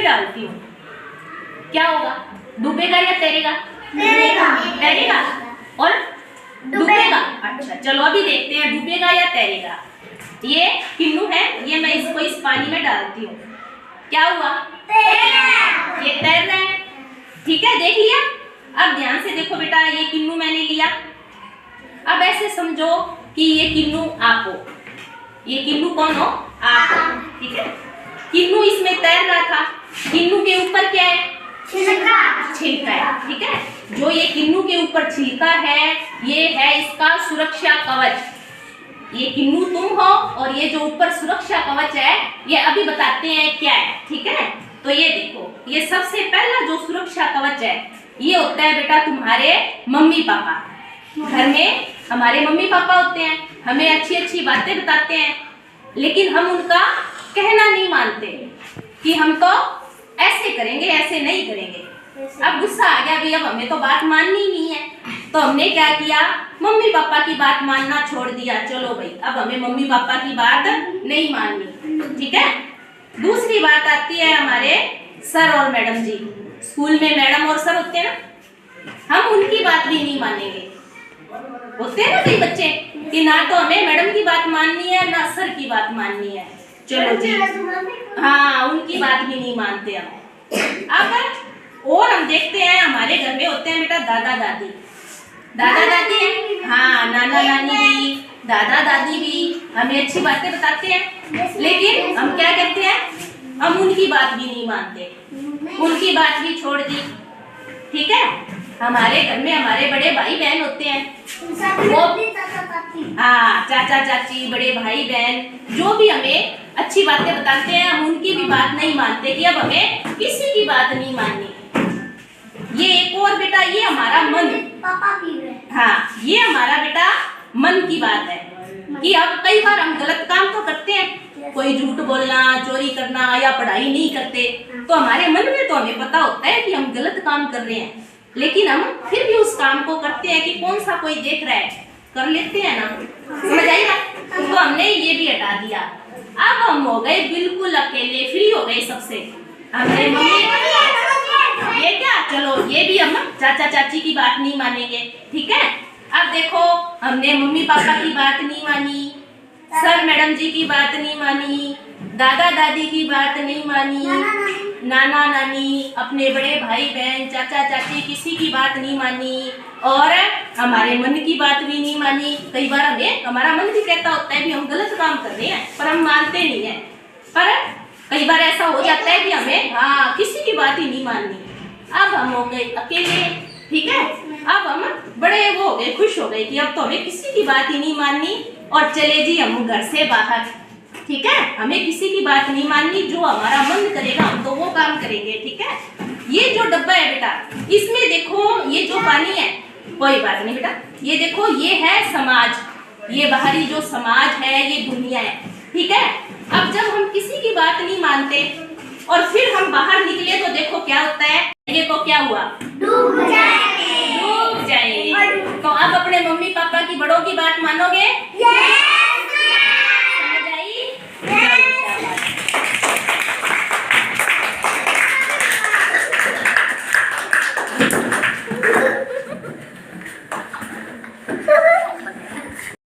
डालती हूँ, क्या होगा? डूबेगा या तैरेगा? तैरेगा। और डूबेगा। अच्छा चलो अभी देखते हैं डूबेगा या तैरेगा। ये किन्नू है, ये मैं इसको इस पानी में डालती हूँ, क्या हुआ? ये तैर रहा है। ठीक है, देख लिया। अब ध्यान से देखो बेटा, ये किन्नू मैंने लिया। अब ऐसे समझो कि ये किन्नू आप हो, ये किन्नू कौन हो? आप हो। ठीक है, किन्नू इसमें तैर रहा था। किन्नू के ऊपर क्या है? छिलका है। ठीक है, जो ये किन्नू के ऊपर छिलका है, ये है इसका सुरक्षा कवच। ये किन्नू तुम हो और ये जो ऊपर सुरक्षा कवच है, ये अभी बताते हैं क्या है। ठीक है, तो ये देखो, ये सबसे पहला जो सुरक्षा कवच है, ये होता है बेटा तुम्हारे मम्मी पापा। घर में हमारे मम्मी पापा होते हैं, हमें अच्छी अच्छी बातें बताते हैं, लेकिन हम उनका कहना नहीं मानते कि हम तो ऐसे करेंगे, ऐसे नहीं करेंगे। अब गुस्सा आ गया, भाई अब हमें तो बात माननी नहीं है, तो हमने क्या किया? मम्मी पापा की बात मानना छोड़ दिया। चलो भाई, अब हमें मम्मी पापा की बात नहीं माननी। ठीक है, दूसरी बात आती है हमारे सर और मैडम जी। स्कूल में मैडम और सर होते हैं ना, हम उनकी बात भी नहीं मानेंगे। होते हैं ना कई बच्चे कि ना तो हमें मैडम की बात माननी है, ना सर की बात माननी है। चलो जी, हाँ, उनकी बात भी नहीं मानते हम। अब और हम देखते हैं हमारे घर में होते हैं बेटा दादा दादी। दादा दादी, हाँ, नाना नानी भी, दादा दादी भी हमें अच्छी बातें बताते हैं, लेकिन हम क्या करते हैं? हम उनकी बात भी नहीं मानते, उनकी बात भी छोड़ दी। ठीक है, हमारे घर में हमारे बड़े भाई बहन होते हैं, वो हाँ, चाचा चाची, बड़े भाई बहन जो भी हमें अच्छी बातें बताते हैं, हम उनकी भी बात नहीं मानते कि अब हमें किसी की बात नहीं माननी। ये एक और बेटा, ये हमारा मन, हाँ, ये हमारा बेटा मन की बात है कि अब कई बार हम गलत काम तो करते हैं, कोई झूठ बोलना, चोरी करना या पढ़ाई नहीं करते, तो हमारे मन में तो हमें पता होता है कि हम गलत काम कर रहे हैं, लेकिन हम फिर भी उस काम को करते हैं कि कौन सा कोई देख रहा है, कर लेते हैं ना। समझ आई ना? तो हमने ये भी हटा दिया। अब हम हो गए बिल्कुल अकेले, फ्री हो गए सबसे। हमारे मम्मी, ये क्या, चलो ये भी हम चाचा चाची की बात नहीं मानेंगे। ठीक है, अब देखो, हमने मम्मी पापा की बात नहीं मानी, सर मैडम जी की बात नहीं मानी, दादा दादी की बात नहीं मानी, नाना नानी, अपने बड़े भाई बहन, चाचा चाची, किसी की बात नहीं मानी, और हमारे मन की बात भी नहीं मानी। कई बार हमें हमारा मन भी कहता होता है कि हम गलत काम कर रहे हैं, पर हम मानते नहीं है। पर कई बार ऐसा हो जाता है कि हमें हाँ किसी की बात ही नहीं माननी। अब हम हो गए अकेले। ठीक है, अब हम बड़े वो हो गए, खुश हो गए कि अब तो हमें किसी की बात ही नहीं माननी, और चले जी हम घर से बाहर। ठीक है, हमें किसी की बात नहीं माननी, जो हमारा मन करेगा हम तो वो काम करेंगे। ठीक है, ये जो डब्बा है बेटा, इसमें देखो ये जो पानी है, कोई बात नहीं बेटा, ये देखो ये है समाज, ये बाहरी जो समाज है, ये दुनिया है। ठीक है, अब जब हम किसी की बात नहीं मानते और फिर हम बाहर निकले तो देखो क्या होता है, ये तो क्या हुआ? डूब जाएंगे। तो अब अपने मम्मी पापा की, बड़ों की बात मानोगे? समझ आई?